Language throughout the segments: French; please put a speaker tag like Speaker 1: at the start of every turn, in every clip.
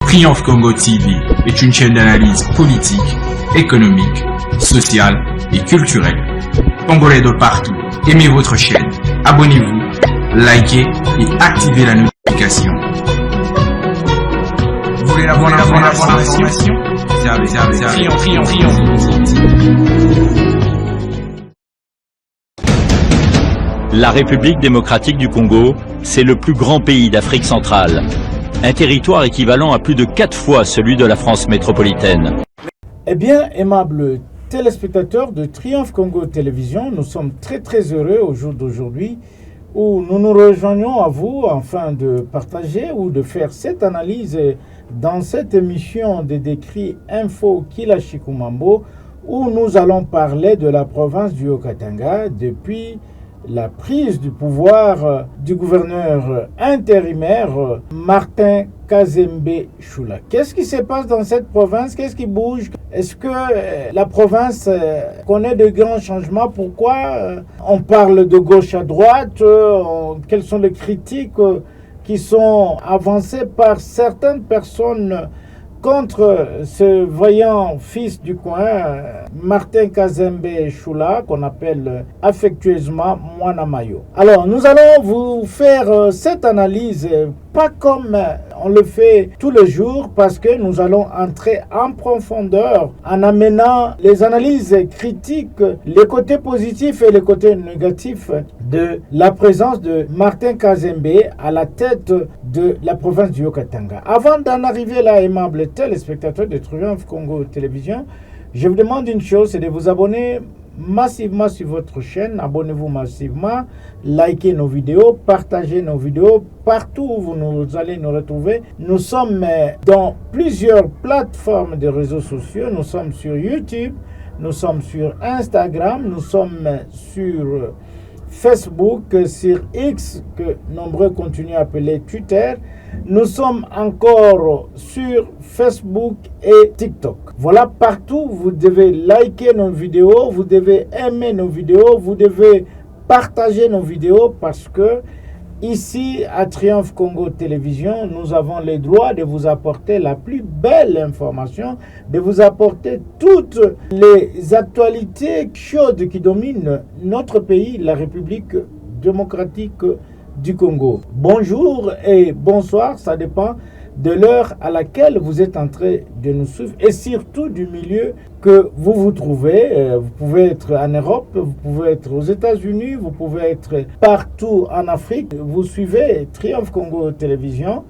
Speaker 1: Triomphe Congo TV est une chaîne d'analyse politique, économique, sociale et culturelle. Congolais de partout, aimez votre chaîne, abonnez-vous, likez et activez la notification. Vous voulez la bonne information? C'est avec Triomphe.
Speaker 2: La République démocratique du Congo, c'est le plus grand pays d'Afrique centrale. Un territoire équivalent à plus de 4 fois celui de la France métropolitaine.
Speaker 3: Eh bien, aimables téléspectateurs de Triomphe Congo Télévision, nous sommes très heureux au jour d'aujourd'hui où nous nous rejoignons à vous afin de partager ou de faire cette analyse dans cette émission de décrit Info Kilashikumambo où nous allons parler de la province du Haut-Katanga depuis la prise du pouvoir du gouverneur intérimaire Martin Kazembe Choula. Qu'est-ce qui se passe dans cette province? Qu'est-ce qui bouge? Est-ce que la province connaît de grands changements? Pourquoi on parle de gauche à droite? Quelles sont les critiques qui sont avancées par certaines personnes contre ce vaillant fils du coin, Martin Kazembe Choula, qu'on appelle affectueusement Mwanamayo. Alors, nous allons vous faire cette analyse, pas comme on le fait tous les jours, parce que nous allons entrer en profondeur en amenant les analyses critiques, les côtés positifs et les côtés négatifs de la présence de Martin Kazembe à la tête de la province du Haut-Katanga. Avant d'en arriver là, aimables téléspectateurs de Triomphe Congo Télévision, je vous demande une chose, c'est de vous abonner massivement sur votre chaîne. Abonnez-vous massivement, likez nos vidéos, partagez nos vidéos partout où vous allez nous retrouver. Nous sommes dans plusieurs plateformes de réseaux sociaux. Nous sommes sur YouTube, nous sommes sur Instagram, nous sommes sur Facebook, sur X, que nombreux continuent à appeler Twitter. Nous sommes encore sur Facebook et TikTok. Voilà, partout, vous devez liker nos vidéos, vous devez aimer nos vidéos, vous devez partager nos vidéos parce que ici, à Triomphe Congo Télévision, nous avons le droit de vous apporter la plus belle information, de vous apporter toutes les actualités chaudes qui dominent notre pays, la République démocratique du Congo. Bonjour et bonsoir, ça dépend de l'heure à laquelle vous êtes en train de nous suivre et surtout du milieu que vous vous trouvez. Vous pouvez être en Europe, vous pouvez être aux États-Unis, vous pouvez être partout en Afrique. Vous suivez Triomphe Congo Télévision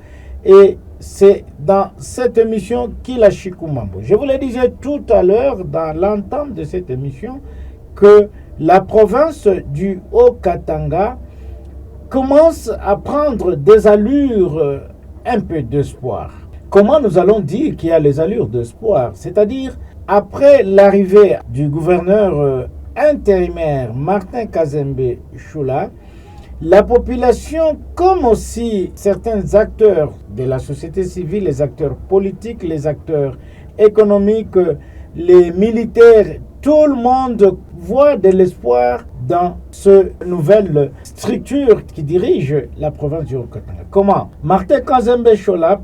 Speaker 3: et c'est dans cette émission Kilashikumambo. Je vous le disais tout à l'heure dans l'entame de cette émission que la province du Haut-Katanga commence à prendre des allures un peu d'espoir. Comment nous allons dire qu'il y a les allures d'espoir? C'est-à-dire, après l'arrivée du gouverneur intérimaire Martin Kazembe Choula, la population, comme aussi certains acteurs de la société civile, les acteurs politiques, les acteurs économiques, les militaires, tout le monde voit de l'espoir dans cette nouvelle structure qui dirige la province du Haut-Katanga. Comment? Martin Kazembe Choula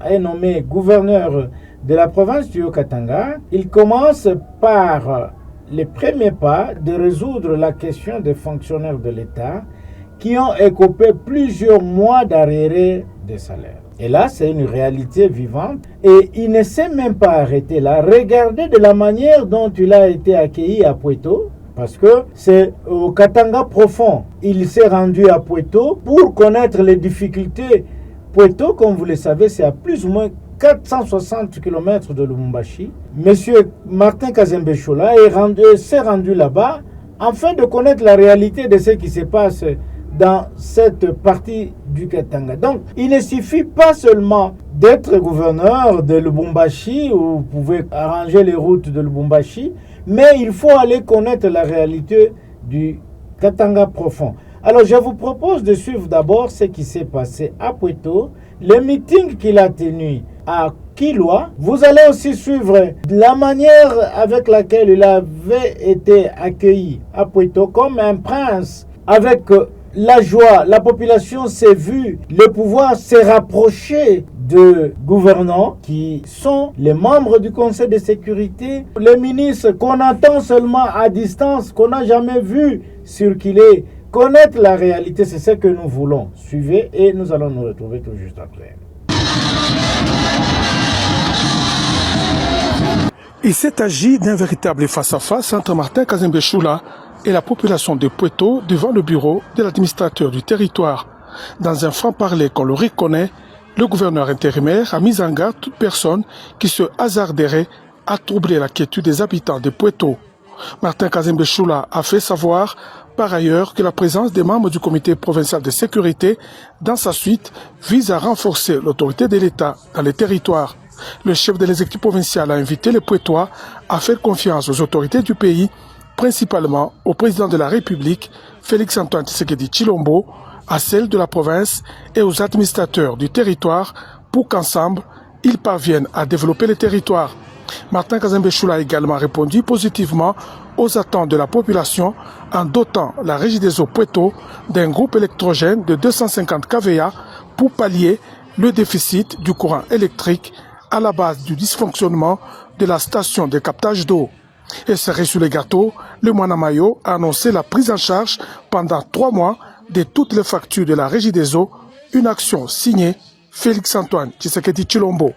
Speaker 3: est nommé gouverneur de la province du Haut-Katanga. Il commence par les premiers pas de résoudre la question des fonctionnaires de l'État qui ont écopé plusieurs mois d'arriérés de salaire. Et là, c'est une réalité vivante. Et il ne s'est même pas arrêté là. Regardez de la manière dont il a été accueilli à Puerto, parce que c'est au Katanga profond. Il s'est rendu à Puerto pour connaître les difficultés. Puerto, comme vous le savez, c'est à plus ou moins 460 km de Lubumbashi. Monsieur Martin Kazembe Choula s'est rendu là-bas afin de connaître la réalité de ce qui se passe dans cette partie du Katanga. Donc, il ne suffit pas seulement d'être gouverneur de Lubumbashi, où vous pouvez arranger les routes de Lubumbashi, mais il faut aller connaître la réalité du Katanga profond. Alors, je vous propose de suivre d'abord ce qui s'est passé à Puerto, le meeting qu'il a tenu à Kilwa. Vous allez aussi suivre la manière avec laquelle il avait été accueilli à Puerto comme un prince, avec la joie, la population s'est vue, le pouvoir s'est rapproché de gouvernants qui sont les membres du Conseil de sécurité, les ministres qu'on entend seulement à distance, qu'on n'a jamais vu circuler. Connaître la réalité, c'est ce que nous voulons. Suivez et nous allons nous retrouver tout juste après.
Speaker 4: Il s'est agi d'un véritable face-à-face entre Martin Kazembe Choula et la population de Pweto devant le bureau de l'administrateur du territoire. Dans un franc-parler qu'on le reconnaît, le gouverneur intérimaire a mis en garde toute personne qui se hasarderait à troubler la quiétude des habitants de Pweto. Martin Kazembe Choula a fait savoir par ailleurs que la présence des membres du comité provincial de sécurité dans sa suite vise à renforcer l'autorité de l'État dans les territoires. Le chef de l'exécutif provincial a invité les Pwetois à faire confiance aux autorités du pays, principalement au président de la République, Félix-Antoine Tshisekedi Tshilombo, à celle de la province et aux administrateurs du territoire pour qu'ensemble, ils parviennent à développer le territoire. Martin Kazembe Choula a également répondu positivement aux attentes de la population en dotant la Régie des eaux Pweto d'un groupe électrogène de 250 kVA pour pallier le déficit du courant électrique à la base du dysfonctionnement de la station de captage d'eau. Et serré sur les gâteaux, le Mwanamayo a annoncé la prise en charge pendant 3 mois de toutes les factures de la Régie des eaux, une action signée Félix-Antoine Tshisekedi Tshilombo.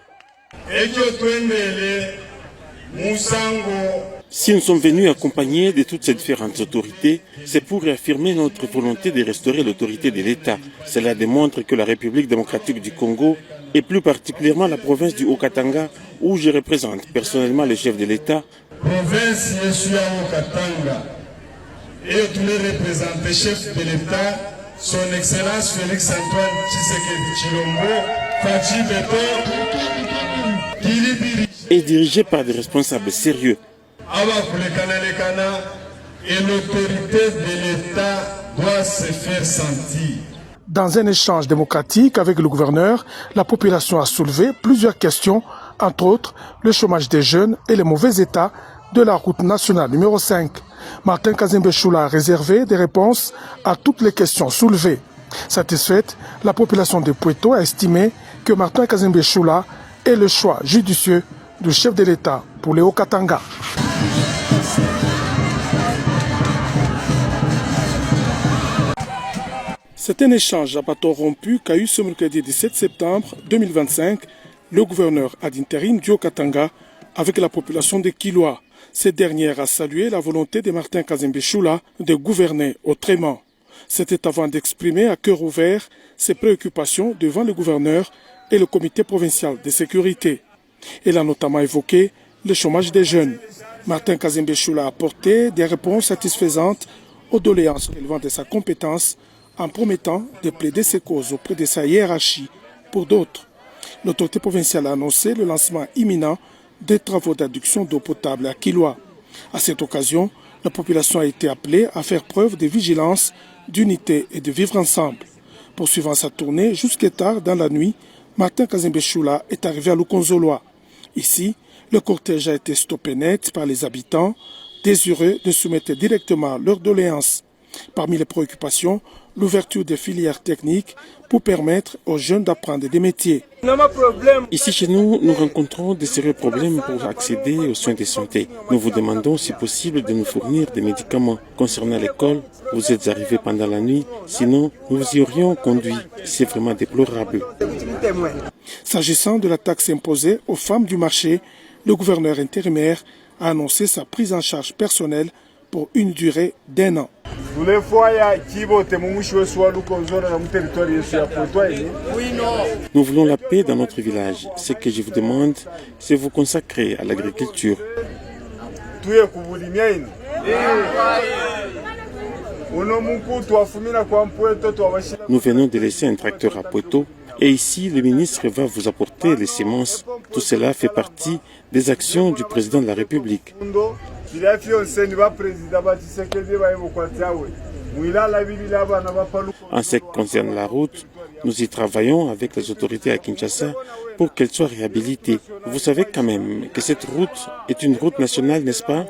Speaker 5: Si nous sommes venus accompagnés de toutes ces différentes autorités, c'est pour réaffirmer notre volonté de restaurer l'autorité de l'État. Cela démontre que la République démocratique du Congo, et plus particulièrement la province du Haut-Katanga, où je représente personnellement le chef de l'État,
Speaker 6: province Yeshua Haut-Katanga, et tous les représentants chefs de l'État, son Excellence Félix-Antoine Tshisekedi Tshilombo, Fachi Beto,
Speaker 5: est dirigé par des responsables sérieux.
Speaker 6: Et l'autorité de l'État doit se faire sentir.
Speaker 4: Dans un échange démocratique avec le gouverneur, la population a soulevé plusieurs questions, entre autres le chômage des jeunes et le mauvais état de la route nationale numéro 5. Martin Kazembe Choula a réservé des réponses à toutes les questions soulevées. Satisfaite, la population de Pweto a estimé que Martin Kazembe Choula est le choix judicieux du chef de l'État pour le Haut-Katanga. C'est un échange à bâton rompu qu'a eu ce mercredi 17 septembre 2025 le gouverneur ad intérim du Haut-Katanga avec la population de Kilwa. Cette dernière a salué la volonté de Martin Kazembe Choula de gouverner autrement. C'était avant d'exprimer à cœur ouvert ses préoccupations devant le gouverneur et le comité provincial de sécurité. Elle a notamment évoqué le chômage des jeunes. Martin Kazembe Choula a apporté des réponses satisfaisantes aux doléances relevant de sa compétence en promettant de plaider ses causes auprès de sa hiérarchie pour d'autres. L'autorité provinciale a annoncé le lancement imminent des travaux d'adduction d'eau potable à Kilwa. À cette occasion, la population a été appelée à faire preuve de vigilance, d'unité et de vivre ensemble. Poursuivant sa tournée jusqu'à tard dans la nuit, Martin Kazembe Choula est arrivé à Lukonzolwa. Ici, le cortège a été stoppé net par les habitants, désireux de soumettre directement leurs doléances. Parmi les préoccupations, l'ouverture des filières techniques pour permettre aux jeunes d'apprendre des métiers.
Speaker 5: Ici chez nous, nous rencontrons de sérieux problèmes pour accéder aux soins de santé. Nous vous demandons si possible de nous fournir des médicaments. Concernant l'école, vous êtes arrivés pendant la nuit, sinon nous vous y aurions conduit. C'est vraiment déplorable.
Speaker 4: S'agissant de la taxe imposée aux femmes du marché, le gouverneur intérimaire a annoncé sa prise en charge personnelle pour une durée d'1 an.
Speaker 5: Nous voulons la paix dans notre village. Ce que je vous demande, c'est vous consacrer à l'agriculture. Nous venons de laisser un tracteur à Pweto et ici le ministre va vous apporter les semences. Tout cela fait partie des actions du président de la République. En ce qui concerne la route, nous y travaillons avec les autorités à Kinshasa pour qu'elle soit réhabilitée. Vous savez quand même que cette route est une route nationale, n'est-ce pas?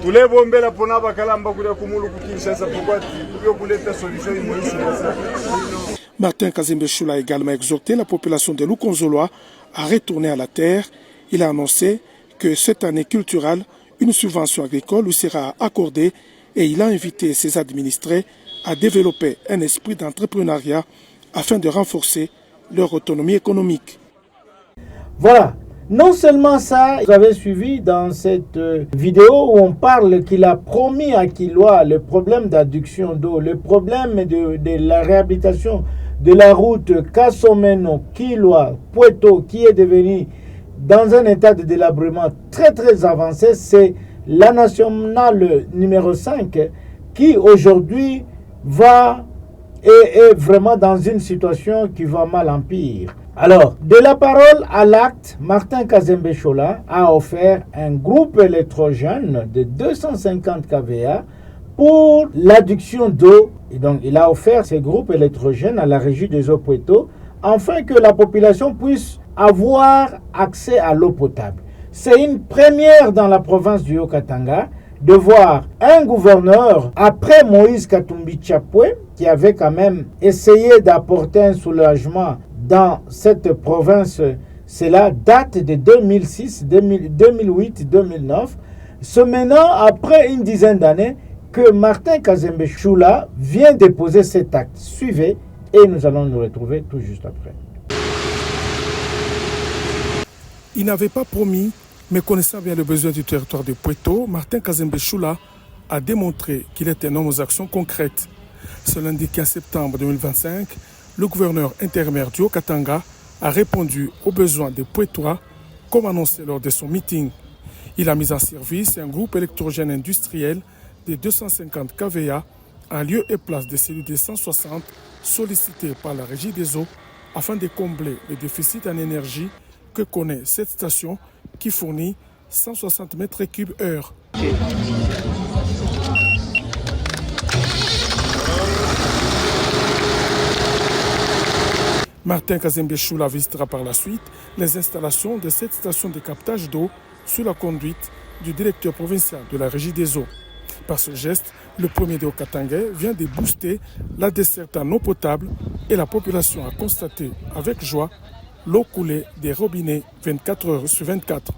Speaker 6: tulebombela pona bakalamba kulia kumulu kukinshasa pourquoi tu kuleta solution imoisi ça.
Speaker 4: Martin Kazembe Choula a également exhorté la population de Lukonzoloa à retourner à la terre. Il a annoncé que cette année culturelle, une subvention agricole lui sera accordée et il a invité ses administrés à développer un esprit d'entrepreneuriat afin de renforcer leur autonomie économique.
Speaker 3: Voilà. Non seulement ça, vous avez suivi dans cette vidéo où on parle qu'il a promis à Kilwa le problème d'adduction d'eau, le problème de la réhabilitation de la route Kasomeno-Kilwa-Pueto qui est devenue dans un état de délabrement très très avancé. C'est la nationale numéro 5 qui aujourd'hui est vraiment dans une situation qui va mal en pire. Alors, de la parole à l'acte, Martin Kazembe Choula a offert un groupe électrogène de 250 kVA pour l'adduction d'eau. Et donc, il a offert ces groupes électrogènes à la régie des eaux Pueto afin que la population puisse avoir accès à l'eau potable. C'est une première dans la province du Haut-Katanga de voir un gouverneur, après Moïse Katumbi Chapwe, qui avait quand même essayé d'apporter un soulagement dans cette province. Cela date de 2006, 2008, 2009. C'est maintenant, après une dizaine d'années, que Martin Kazembe Choula vient déposer cet acte. Suivez et nous allons nous retrouver tout juste après.
Speaker 4: Il n'avait pas promis, mais connaissant bien le besoin du territoire de Pueto, Martin Kazembe Choula a démontré qu'il est un homme aux actions concrètes. Ce lundi 15 septembre 2025, le gouverneur intérimaire du Haut-Katanga a répondu aux besoins des Puetois, comme annoncé lors de son meeting. Il a mis en service un groupe électrogène industriel de 250 kVA en lieu et place de celui de 160 sollicité par la Régie des eaux afin de combler le déficit en énergie que connaît cette station qui fournit 160 mètres cubes heure. Martin Kazembe Choula visitera par la suite les installations de cette station de captage d'eau sous la conduite du directeur provincial de la Régie des eaux. Par ce geste, le premier de Haut-Katanga vient de booster la desserte en eau potable et la population a constaté avec joie l'eau coulée des robinets 24 heures sur 24.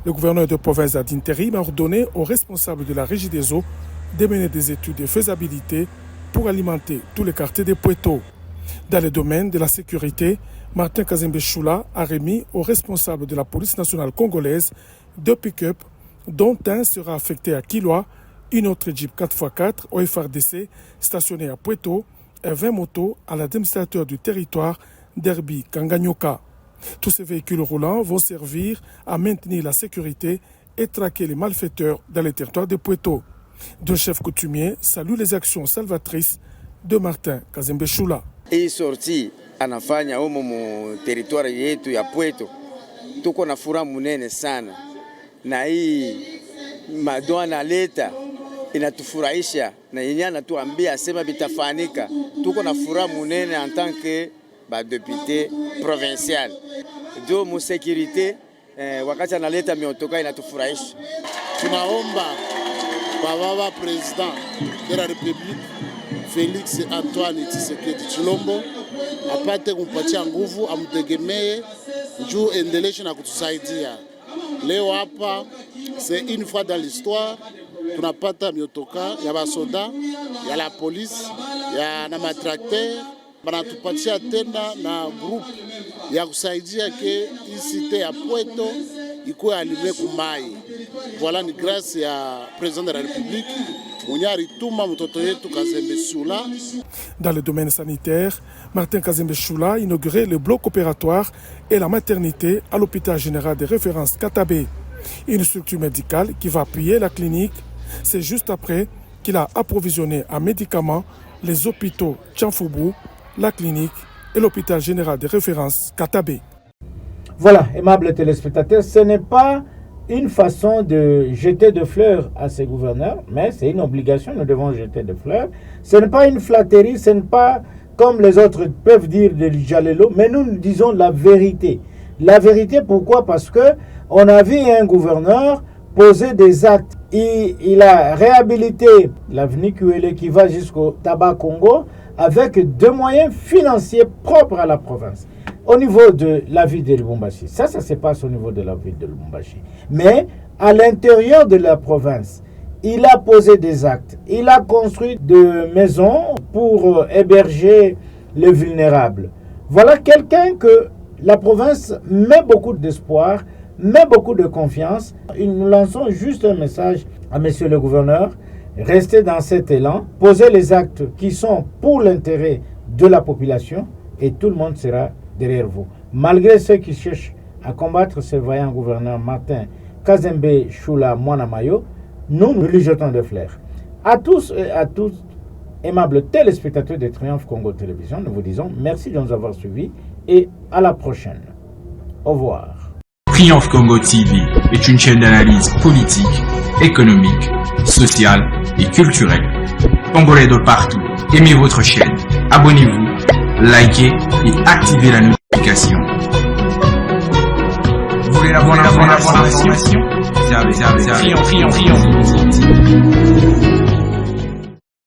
Speaker 4: Le gouverneur de province d'intérim a ordonné aux responsables de la Régie des eaux de mener des études de faisabilité pour alimenter tous les quartiers de Pueto. Dans le domaine de la sécurité, Martin Kazembe Choula a remis aux responsables de la police nationale congolaise 2 pick-up, dont un sera affecté à Kilwa, une autre Jeep 4x4 au FRDC stationnée à Pueto et 20 motos à l'administrateur du territoire Derby Kanganyoka. Tous ces véhicules roulants vont servir à maintenir la sécurité et traquer les malfaiteurs dans le territoire de Pueto. Deux chefs coutumiers saluent les actions salvatrices de Martin Kazembe Choula.
Speaker 7: Hii sorti anafanya humo mu territoire yetu ya Pueto, tuko na furaha munene sana, na hii madoa leta inatufurahisha na yenye anatuambia asema bitafanika. Tuko na furaha munene en tant que député provincial. Jo mu sécurité wakati analeta miotoka inatufurahisha.
Speaker 8: Tunaomba baba president de la République Félix Antoine Tshisekedi Tshilombo apate kumpatia nguvu, amtegemee juu endeleshe na kutusaidia. Leo hapa c'est une fois dans l'histoire tunapata miotoka ya basoda ya la police ya na matrakter banatupatia tena na groupe ya kusaidia ke isite ya Pueto ikuwe alime kumai. Voilà ni grâce ya président de la République.
Speaker 4: Dans le domaine sanitaire, Martin Kazembe Choula a inauguré le bloc opératoire et la maternité à l'hôpital général de référence Katabé, une structure médicale qui va appuyer la clinique. C'est juste après qu'il a approvisionné en médicaments les hôpitaux Tchanfoubou, la clinique et l'hôpital général de référence Katabé.
Speaker 3: Voilà, aimables téléspectateurs, ce n'est pas une façon de jeter de fleurs à ces gouverneurs, mais c'est une obligation, nous devons jeter de fleurs. Ce n'est pas une flatterie, ce n'est pas comme les autres peuvent dire de Jalelo, mais nous disons la vérité. La vérité, pourquoi? Parce que on a vu un gouverneur poser des actes. Il a réhabilité l'avenue Kuele qui va jusqu'au Tabac Congo avec des moyens financiers propres à la province. Au niveau de la ville de Lubumbashi, ça se passe au niveau de la ville de Lubumbashi. Mais à l'intérieur de la province, il a posé des actes. Il a construit des maisons pour héberger les vulnérables. Voilà quelqu'un que la province met beaucoup d'espoir, met beaucoup de confiance. Nous lançons juste un message à monsieur le gouverneur. Restez dans cet élan, posez les actes qui sont pour l'intérêt de la population et tout le monde sera derrière vous. Malgré ceux qui cherchent à combattre ce vaillant gouverneur Martin Kazembe Choula Mwanamayo, nous lui jetons des fleurs. À tous et à toutes, aimables téléspectateurs de Triomphe Congo Télévision, nous vous disons merci de nous avoir suivis et à la prochaine. Au revoir.
Speaker 1: Triomphe Congo TV est une chaîne d'analyse politique, économique, sociale et culturelle. Congolais de partout, aimez votre chaîne, abonnez-vous, likez et activez la notification. Vous voulez la bonne information? Triomphe.